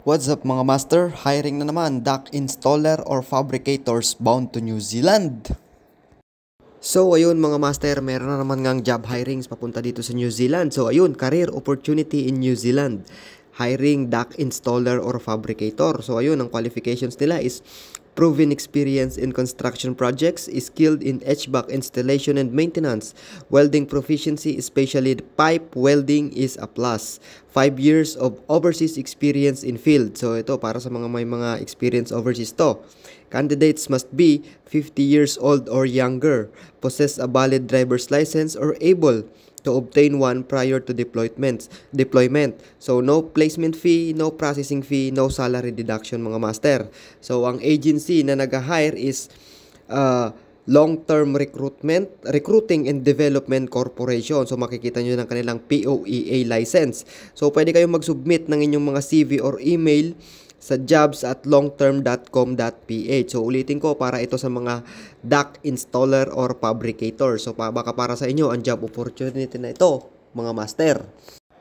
What's up mga master? Hiring na naman dock installer or fabricators bound to New Zealand. So ayun mga master, meron na naman ngang job hirings papunta dito sa New Zealand. So ayun, career opportunity in New Zealand. Hiring dock installer or fabricator. So ayun, ang qualifications nila is proven experience in construction projects, skilled in HVAC installation and maintenance, welding proficiency, especially pipe welding is a plus. 5 years of overseas experience in field. So ito para sa may mga experience overseas to. Candidates must be 50 years old or younger, possess a valid driver's license or able to obtain one prior to deployment. So no placement fee, no processing fee, no salary deduction mga master. So ang agency na nag-hire is Long-Term Recruiting and Development Corporation. So makikita nyo ng kanilang POEA license. So pwede kayong mag-submit ng inyong mga CV or email sa jobs@longterm.com.ph. So ulitin ko, para ito sa mga dock installer or fabricator. So baka para sa inyo ang job opportunity na ito, mga master.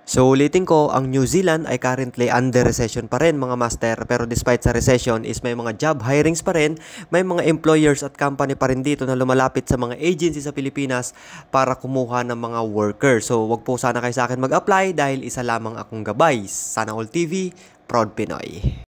So ulitin ko, ang New Zealand ay currently under recession pa rin mga master, pero despite sa recession is may mga job hirings pa rin, may mga employers at company pa rin dito na lumalapit sa mga agency sa Pilipinas para kumuha ng mga workers. So wag po sana kayo sa akin mag-apply dahil isa lamang akong gabay. Sana All TV, Proud Pinoy.